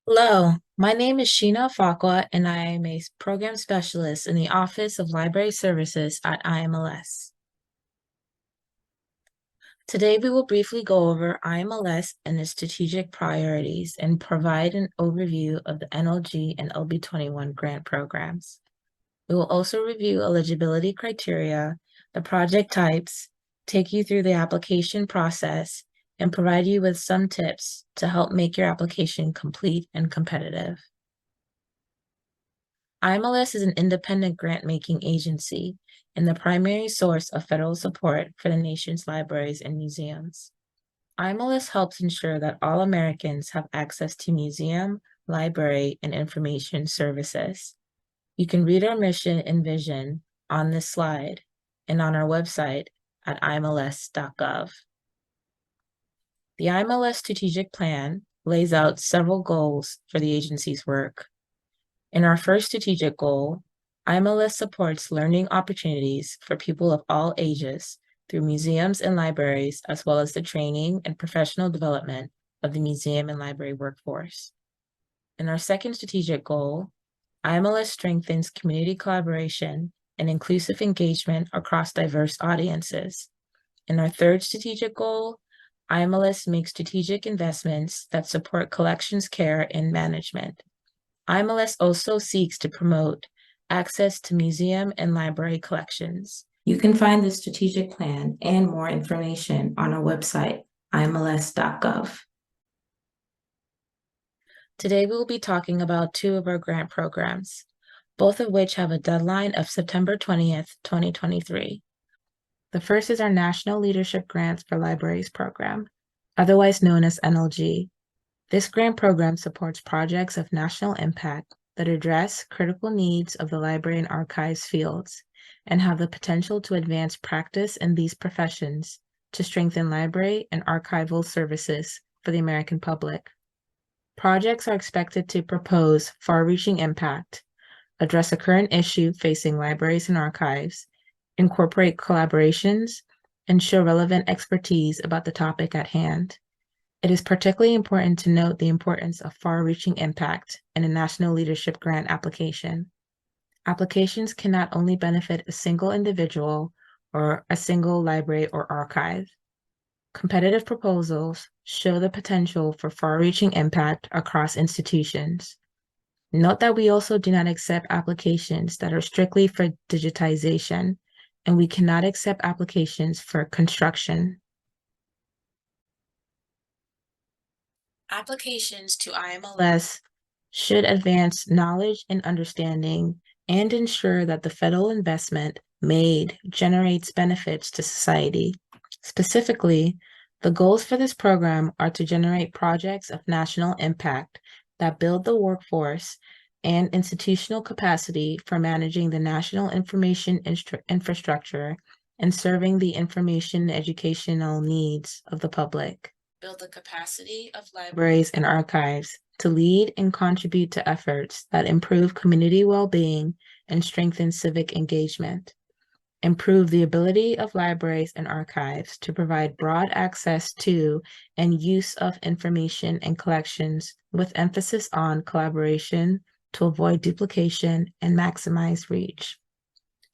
Hello, my name is Sheena Fakwa, and I am a program specialist in the Office of Library Services at IMLS. Today, we will briefly go over IMLS and its strategic priorities and provide an overview of the NLG and LB21 grant programs. We will also review eligibility criteria, the project types, take you through the application process, and provide you with some tips to help make your application complete and competitive. IMLS is an independent grant-making agency and the primary source of federal support for the nation's libraries and museums. IMLS helps ensure that all Americans have access to museum, library, and information services. You can read our mission and vision on this slide and on our website at imls.gov. The IMLS Strategic Plan lays out several goals for the agency's work. In our first strategic goal, IMLS supports learning opportunities for people of all ages through museums and libraries, as well as the training and professional development of the museum and library workforce. In our second strategic goal, IMLS strengthens community collaboration and inclusive engagement across diverse audiences. In our third strategic goal, IMLS makes strategic investments that support collections care and management. IMLS also seeks to promote access to museum and library collections. You can find the strategic plan and more information on our website, imls.gov. Today, we will be talking about two of our grant programs, both of which have a deadline of September 20th, 2023. The first is our National Leadership Grants for Libraries program, otherwise known as NLG. This grant program supports projects of national impact that address critical needs of the library and archives fields and have the potential to advance practice in these professions to strengthen library and archival services for the American public. Projects are expected to propose far-reaching impact, address a current issue facing libraries and archives, incorporate collaborations, and show relevant expertise about the topic at hand. It is particularly important to note the importance of far-reaching impact in a national leadership grant application. Applications can not only benefit a single individual or a single library or archive. Competitive proposals show the potential for far-reaching impact across institutions. Note that we also do not accept applications that are strictly for digitization, and we cannot accept applications for construction. Applications to IMLS should advance knowledge and understanding and ensure that the federal investment made generates benefits to society. Specifically, the goals for this program are to generate projects of national impact that build the workforce and institutional capacity for managing the national information infrastructure and serving the information and educational needs of the public. Build the capacity of libraries and archives to lead and contribute to efforts that improve community well-being and strengthen civic engagement. Improve the ability of libraries and archives to provide broad access to and use of information and collections with emphasis on collaboration to avoid duplication and maximize reach.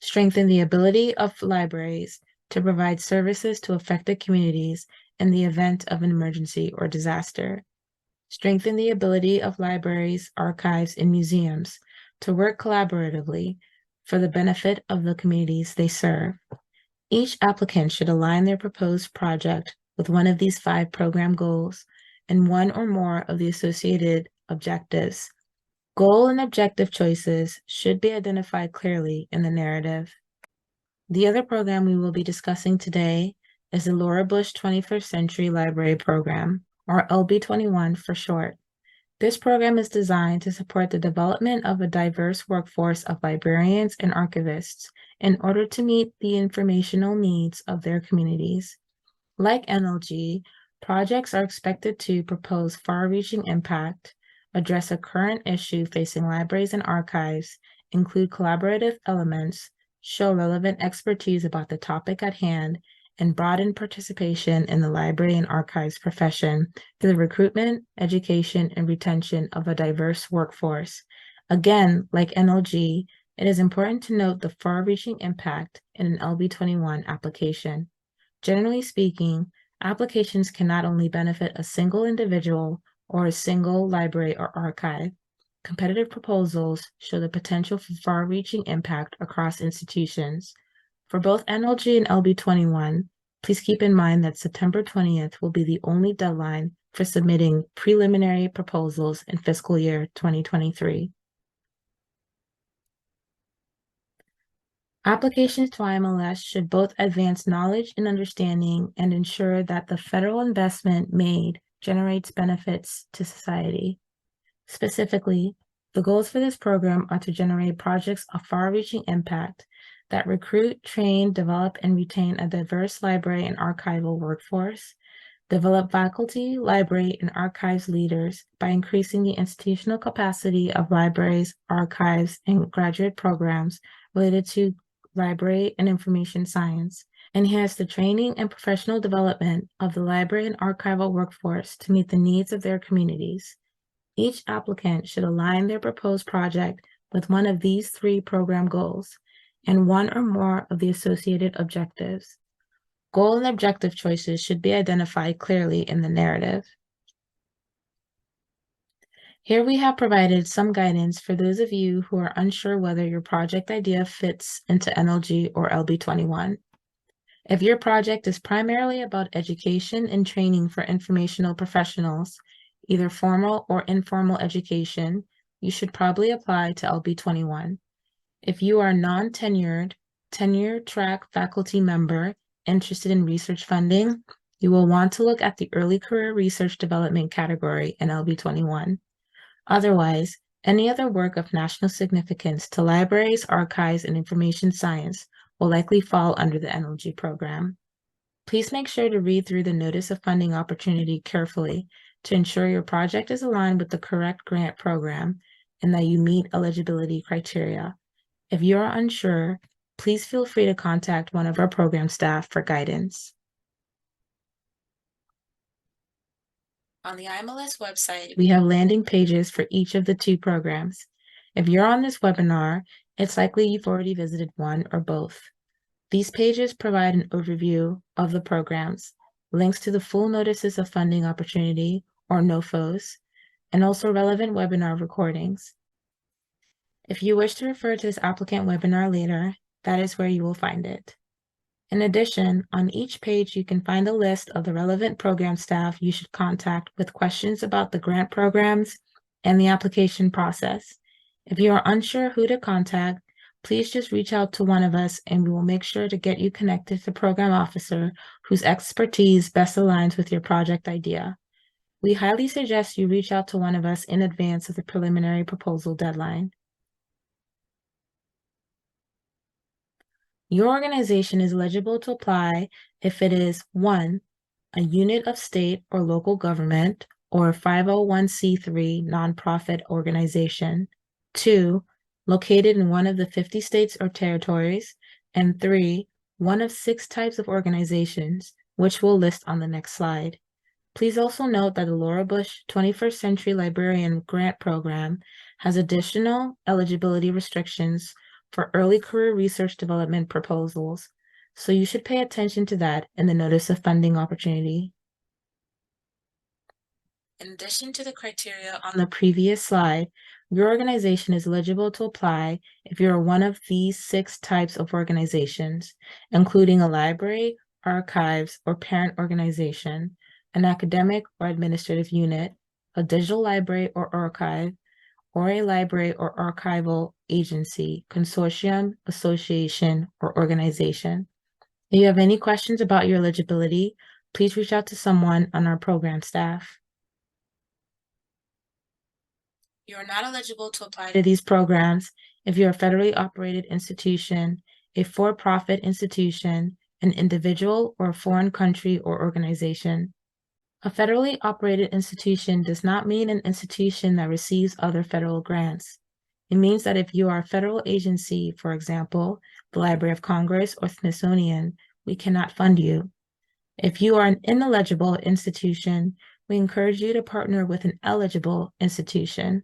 Strengthen the ability of libraries to provide services to affected communities in the event of an emergency or disaster. Strengthen the ability of libraries, archives, and museums to work collaboratively for the benefit of the communities they serve. Each applicant should align their proposed project with one of these 5 program goals and one or more of the associated objectives. Goal and objective choices should be identified clearly in the narrative. The other program we will be discussing today is the Laura Bush 21st Century Library Program, or LB21 for short. This program is designed to support the development of a diverse workforce of librarians and archivists in order to meet the informational needs of their communities. Like NLG, projects are expected to propose far-reaching impact, address a current issue facing libraries and archives, include collaborative elements, show relevant expertise about the topic at hand, and broaden participation in the library and archives profession through the recruitment, education, and retention of a diverse workforce. Again, like NLG, it is important to note the far-reaching impact in an LB21 application. Generally speaking, applications can not only benefit a single individual or a single library or archive. Competitive proposals show the potential for far-reaching impact across institutions. For both NLG and LB21, please keep in mind that September 20th will be the only deadline for submitting preliminary proposals in fiscal year 2023. Applications to IMLS should both advance knowledge and understanding and ensure that the federal investment made generates benefits to society. Specifically, the goals for this program are to generate projects of far-reaching impact that recruit, train, develop, and retain a diverse library and archival workforce, develop faculty, library, and archives leaders by increasing the institutional capacity of libraries, archives, and graduate programs related to library and information science, enhance the training and professional development of the library and archival workforce to meet the needs of their communities. Each applicant should align their proposed project with one of these three program goals and one or more of the associated objectives. Goal and objective choices should be identified clearly in the narrative. Here we have provided some guidance for those of you who are unsure whether your project idea fits into NLG or LB21. If your project is primarily about education and training for informational professionals, either formal or informal education, you should probably apply to LB21. If you are non-tenured, tenure-track faculty member interested in research funding, you will want to look at the early career research development category in LB21. Otherwise, any other work of national significance to libraries, archives, and information science will likely fall under the NLG program. Please make sure to read through the Notice of Funding Opportunity carefully to ensure your project is aligned with the correct grant program and that you meet eligibility criteria. If you are unsure, please feel free to contact one of our program staff for guidance. On the IMLS website, we have landing pages for each of the two programs. If you're on this webinar, it's likely you've already visited one or both. These pages provide an overview of the programs, links to the full notices of funding opportunity, or NOFOs, and also relevant webinar recordings. If you wish to refer to this applicant webinar later, that is where you will find it. In addition, on each page, you can find a list of the relevant program staff you should contact with questions about the grant programs and the application process. If you are unsure who to contact, please just reach out to one of us and we will make sure to get you connected to the program officer whose expertise best aligns with your project idea. We highly suggest you reach out to one of us in advance of the preliminary proposal deadline. Your organization is eligible to apply if it is 1, a unit of state or local government or a 501c3 nonprofit organization, 2, located in one of the 50 states or territories, and 3, one of 6 types of organizations, which we'll list on the next slide. Please also note that the Laura Bush 21st Century Librarian Grant Program has additional eligibility restrictions for early career research development proposals, so you should pay attention to that in the Notice of Funding Opportunity. In addition to the criteria on the previous slide, your organization is eligible to apply if you are one of these 6 types of organizations, including a library, archives, or parent organization, an academic or administrative unit, a digital library or archive, or a library or archival agency, consortium, association, or organization. If you have any questions about your eligibility, please reach out to someone on our program staff. You are not eligible to apply to these programs if you're a federally operated institution, a for-profit institution, an individual, or a foreign country or organization. A federally operated institution does not mean an institution that receives other federal grants. It means that if you are a federal agency, for example, the Library of Congress or Smithsonian, we cannot fund you. If you are an ineligible institution, we encourage you to partner with an eligible institution.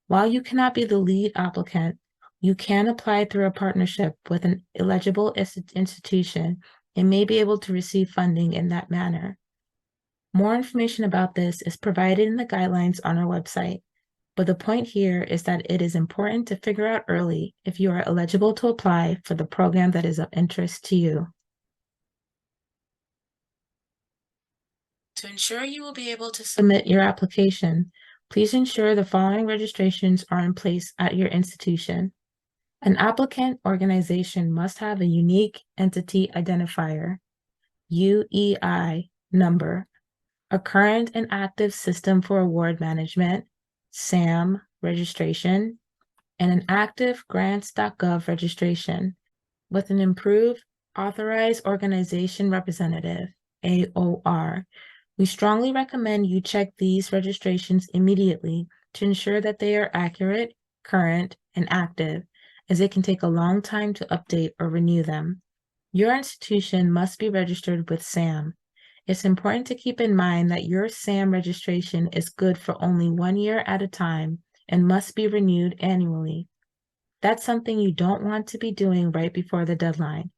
While you cannot be the lead applicant, you can apply through a partnership with an eligible institution and may be able to receive funding in that manner. More information about this is provided in the guidelines on our website, but the point here is that it is important to figure out early if you are eligible to apply for the program that is of interest to you. To ensure you will be able to submit your application, please ensure the following registrations are in place at your institution. An applicant organization must have a unique entity identifier, UEI number, a current and active system for award management, SAM registration, and an active grants.gov registration with an improved authorized organization representative, AOR. We strongly recommend you check these registrations immediately to ensure that they are accurate, current, and active, as it can take a long time to update or renew them. Your institution must be registered with SAM. It's important to keep in mind that your SAM registration is good for only 1 year at a time and must be renewed annually. That's something you don't want to be doing right before the deadline.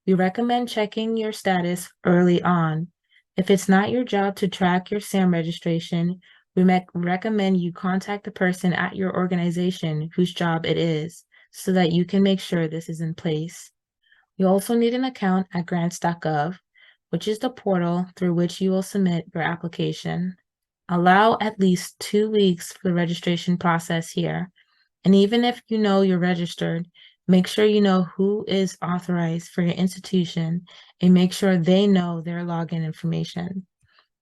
We recommend checking your status early on. If it's not your job to track your SAM registration, we recommend you contact the person at your organization whose job it is so that you can make sure this is in place. You also need an account at grants.gov, which is the portal through which you will submit your application. Allow at least 2 weeks for the registration process here. And even if you know you're registered, make sure you know who is authorized for your institution and make sure they know their login information.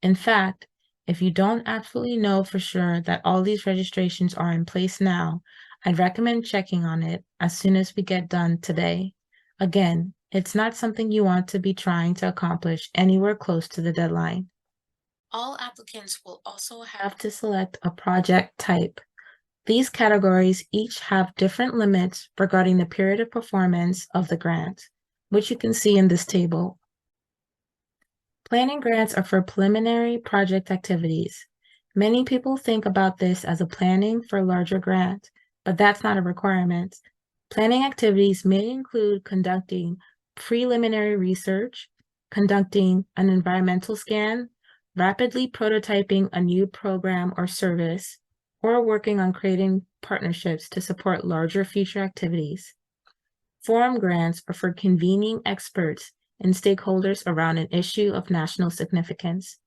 In fact, if you don't absolutely know for sure that all these registrations are in place now, I'd recommend checking on it as soon as we get done today. Again, it's not something you want to be trying to accomplish anywhere close to the deadline. All applicants will also have to select a project type. These categories each have different limits regarding the period of performance of the grant, which you can see in this table. Planning grants are for preliminary project activities. Many people think about this as a planning for a larger grant, but that's not a requirement. Planning activities may include conducting preliminary research, conducting an environmental scan, rapidly prototyping a new program or service, or working on creating partnerships to support larger future activities. Forum grants are for convening experts and stakeholders around an issue of national significance.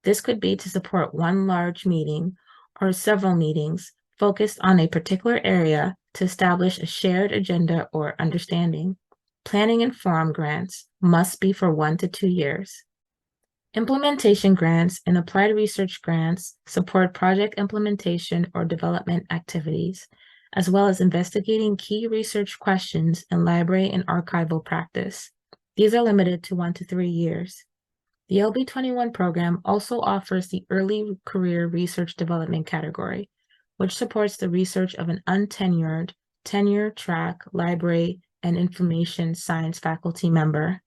This could be to support one large meeting or several meetings focused on a particular area to establish a shared agenda or understanding. Planning and forum grants must be for 1 to 2 years. Implementation grants and applied research grants support project implementation or development activities, as well as investigating key research questions in library and archival practice. These are limited to 1 to 3 years. The LB21 program also offers the Early Career Research Development category, which supports the research of an untenured, tenure-track library and information science faculty member.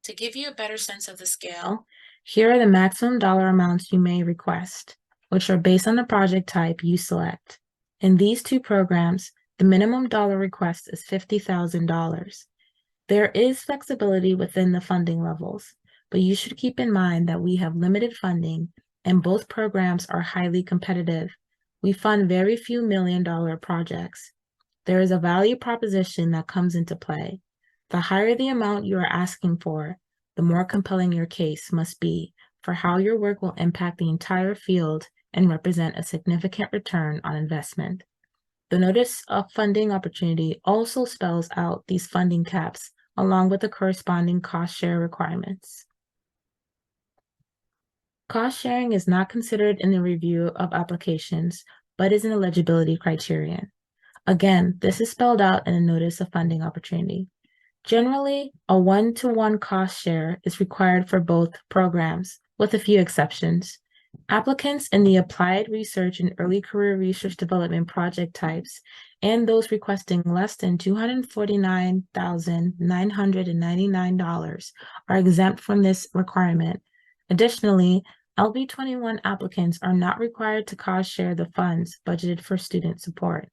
To give you a better sense of the scale, here are the maximum dollar amounts you may request, which are based on the project type you select. In these two programs, the minimum dollar request is $50,000. There is flexibility within the funding levels, but you should keep in mind that we have limited funding and both programs are highly competitive. We fund very few million-dollar projects. There is a value proposition that comes into play. The higher the amount you are asking for, the more compelling your case must be for how your work will impact the entire field and represent a significant return on investment. The Notice of Funding Opportunity also spells out these funding caps along with the corresponding cost share requirements. Cost sharing is not considered in the review of applications, but is an eligibility criterion. Again, this is spelled out in a Notice of Funding Opportunity. Generally, a 1-to-1 cost share is required for both programs, with a few exceptions. Applicants in the applied research and early career research development project types and those requesting less than $249,999 are exempt from this requirement. Additionally, LB21 applicants are not required to cost share the funds budgeted for student support.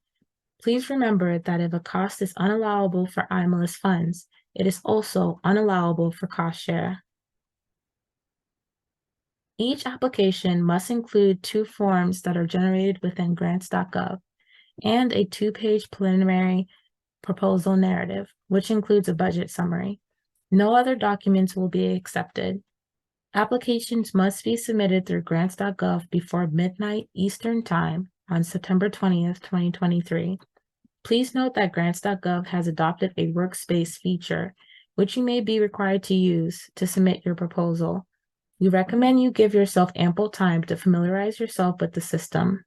Please remember that if a cost is unallowable for IMLS funds, it is also unallowable for cost share. Each application must include 2 forms that are generated within grants.gov and a 2-page preliminary proposal narrative, which includes a budget summary. No other documents will be accepted. Applications must be submitted through grants.gov before midnight Eastern Time on September 20th, 2023. Please note that grants.gov has adopted a workspace feature, which you may be required to use to submit your proposal. We recommend you give yourself ample time to familiarize yourself with the system.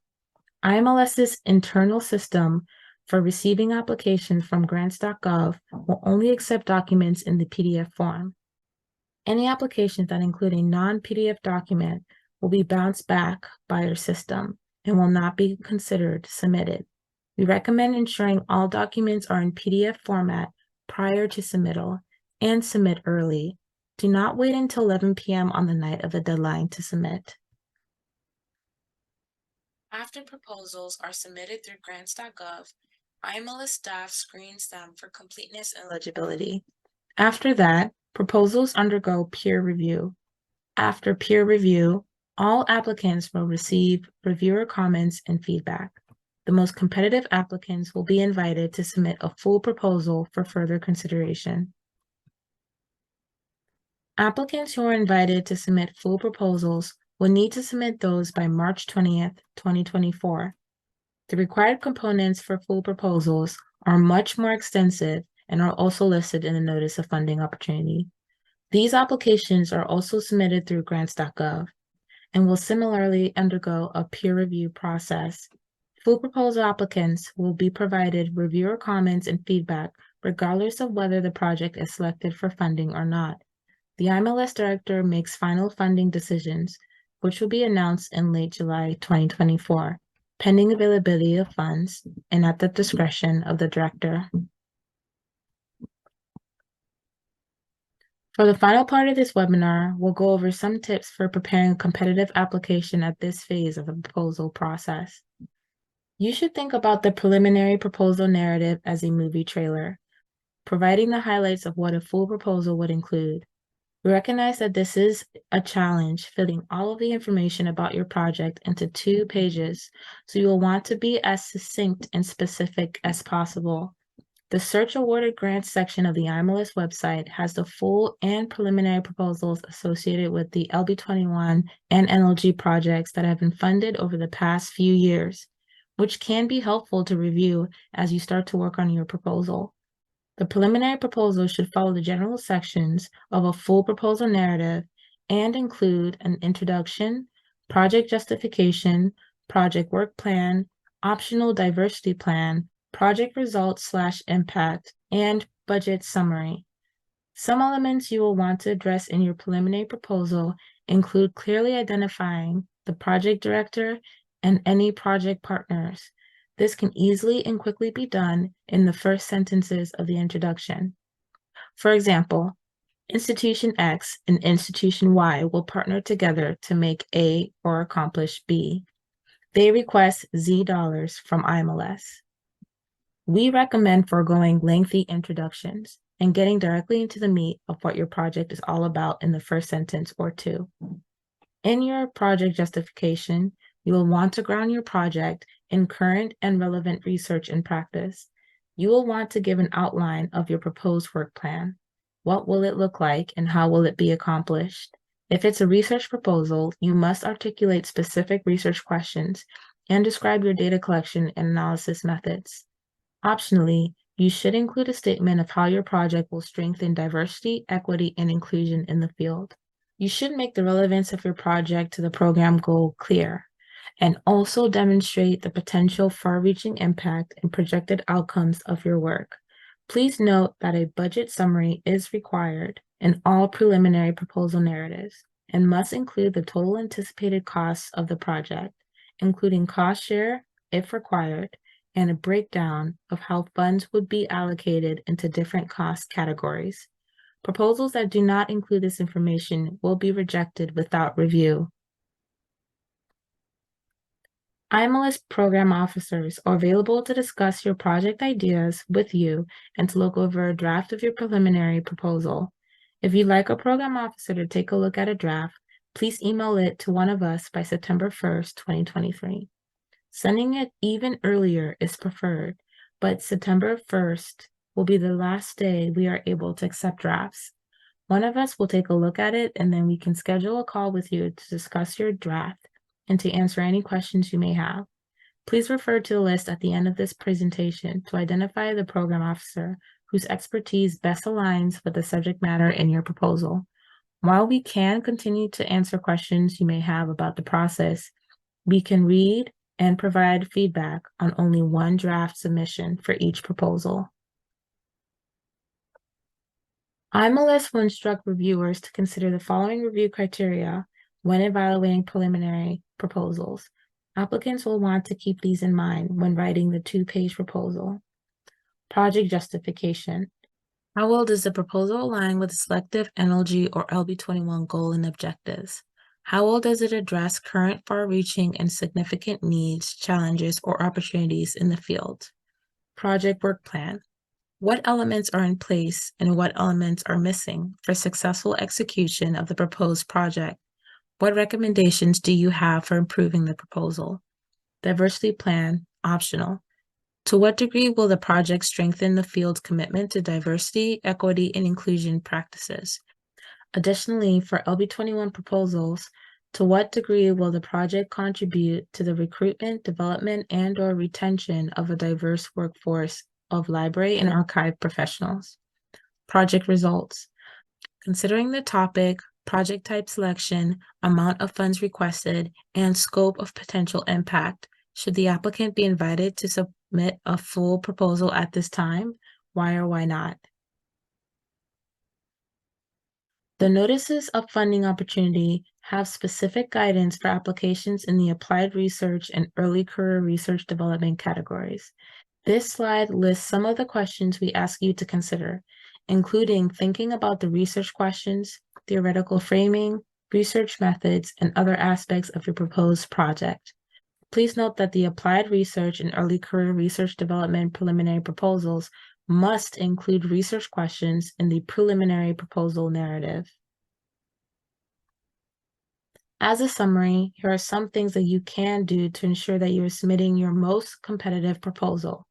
IMLS's internal system for receiving applications from grants.gov will only accept documents in the PDF form. Any applications that include a non-PDF document will be bounced back by your system and will not be considered submitted. We recommend ensuring all documents are in PDF format prior to submittal and submit early. Do not wait until 11 p.m. on the night of the deadline to submit. After proposals are submitted through grants.gov, IMLS staff screens them for completeness and legibility. After that, proposals undergo peer review. After peer review, all applicants will receive reviewer comments and feedback. The most competitive applicants will be invited to submit a full proposal for further consideration. Applicants who are invited to submit full proposals will need to submit those by March 20th, 2024. The required components for full proposals are much more extensive and are also listed in the Notice of Funding Opportunity. These applications are also submitted through grants.gov and will similarly undergo a peer review process. Full proposal applicants will be provided reviewer comments and feedback regardless of whether the project is selected for funding or not. The IMLS director makes final funding decisions, which will be announced in late July 2024, pending availability of funds and at the discretion of the director. For the final part of this webinar, we'll go over some tips for preparing a competitive application at this phase of the proposal process. You should think about the preliminary proposal narrative as a movie trailer, providing the highlights of what a full proposal would include. We recognize that this is a challenge, fitting all of the information about your project into 2 pages, so you will want to be as succinct and specific as possible. The Search Awarded Grants section of the IMLS website has the full and preliminary proposals associated with the LB21 and NLG projects that have been funded over the past few years, which can be helpful to review as you start to work on your proposal. The preliminary proposal should follow the general sections of a full proposal narrative and include an introduction, project justification, project work plan, optional diversity plan, project results/impact, and budget summary. Some elements you will want to address in your preliminary proposal include clearly identifying the project director and any project partners. This can easily and quickly be done in the first sentences of the introduction. For example, Institution X and Institution Y will partner together to make A or accomplish B. They request Z dollars from IMLS. We recommend foregoing lengthy introductions and getting directly into the meat of what your project is all about in the first sentence or 2. In your project justification, you will want to ground your project in current and relevant research and practice. You will want to give an outline of your proposed work plan. What will it look like and how will it be accomplished? If it's a research proposal, you must articulate specific research questions and describe your data collection and analysis methods. Optionally, you should include a statement of how your project will strengthen diversity, equity, and inclusion in the field. You should make the relevance of your project to the program goal clear, and also demonstrate the potential far-reaching impact and projected outcomes of your work. Please note that a budget summary is required in all preliminary proposal narratives. and must include the total anticipated costs of the project, including cost share, if required, and a breakdown of how funds would be allocated into different cost categories. Proposals that do not include this information will be rejected without review. IMLS program officers are available to discuss your project ideas with you and to look over a draft of your preliminary proposal. If you'd like a program officer to take a look at a draft, please email it to one of us by September 1st, 2023. Sending it even earlier is preferred, but September 1st will be the last day we are able to accept drafts. One of us will take a look at it, and then we can schedule a call with you to discuss your draft and to answer any questions you may have. Please refer to the list at the end of this presentation to identify the program officer whose expertise best aligns with the subject matter in your proposal. While we can continue to answer questions you may have about the process, we can read and provide feedback on only one draft submission for each proposal. IMLS will instruct reviewers to consider the following review criteria when evaluating preliminary proposals. Applicants will want to keep these in mind when writing the 2-page proposal. Project justification. How well does the proposal align with the selective NLG or LB21 goal and objectives? How well does it address current far-reaching and significant needs, challenges, or opportunities in the field? Project work plan. What elements are in place and what elements are missing for successful execution of the proposed project? What recommendations do you have for improving the proposal? Diversity plan, optional. To what degree will the project strengthen the field's commitment to diversity, equity, and inclusion practices? Additionally, for LB21 proposals, to what degree will the project contribute to the recruitment, development, and/or retention of a diverse workforce of library and archive professionals? Project results. Considering the topic, project type selection, amount of funds requested, and scope of potential impact, should the applicant be invited to submit a full proposal at this time? Why or why not? The notices of funding opportunity have specific guidance for applications in the applied research and early career research development categories. This slide lists some of the questions we ask you to consider, including thinking about the research questions, theoretical framing, research methods, and other aspects of your proposed project. Please note that the applied research and early career research development preliminary proposals must include research questions in the preliminary proposal narrative. As a summary, here are some things that you can do to ensure that you are submitting your most competitive proposal.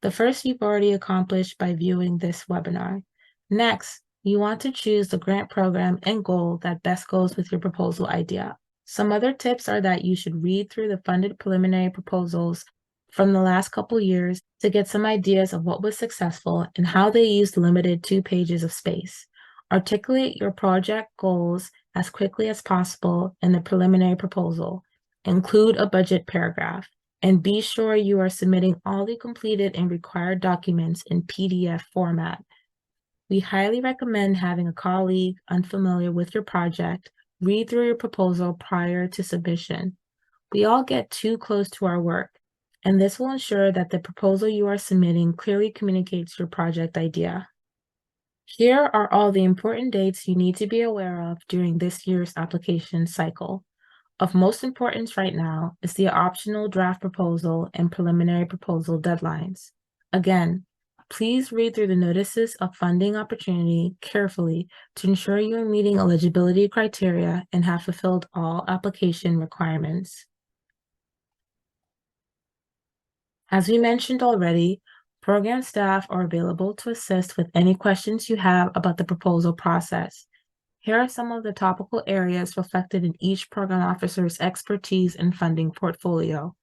The first you've already accomplished by viewing this webinar. Next, you want to choose the grant program and goal that best goes with your proposal idea. Some other tips are that you should read through the funded preliminary proposals from the last couple years to get some ideas of what was successful and how they used limited 2 pages of space. Articulate your project goals as quickly as possible in the preliminary proposal. Include a budget paragraph. And be sure you are submitting all the completed and required documents in PDF format. We highly recommend having a colleague unfamiliar with your project read through your proposal prior to submission. We all get too close to our work, and this will ensure that the proposal you are submitting clearly communicates your project idea. Here are all the important dates you need to be aware of during this year's application cycle. Of most importance right now is the optional draft proposal and preliminary proposal deadlines. Again, please read through the notices of funding opportunity carefully to ensure you are meeting eligibility criteria and have fulfilled all application requirements. As we mentioned already, program staff are available to assist with any questions you have about the proposal process. Here are some of the topical areas reflected in each program officer's expertise and funding portfolio.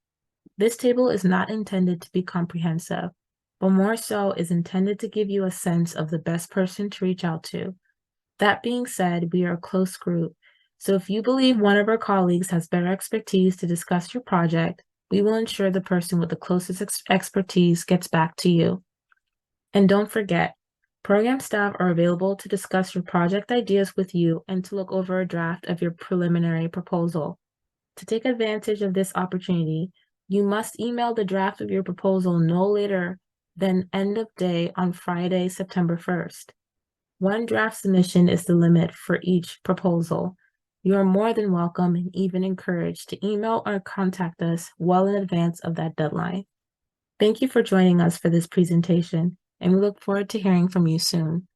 This table is not intended to be comprehensive, but more so is intended to give you a sense of the best person to reach out to. That being said, we are a close group, so if you believe one of our colleagues has better expertise to discuss your project, we will ensure the person with the closest expertise gets back to you. And don't forget, Program staff are available to discuss your project ideas with you and to look over a draft of your preliminary proposal. To take advantage of this opportunity, you must email the draft of your proposal no later than end of day on Friday, September 1st. One draft submission is the limit for each proposal. You are more than welcome and even encouraged to email or contact us well in advance of that deadline. Thank you for joining us for this presentation, and we look forward to hearing from you soon.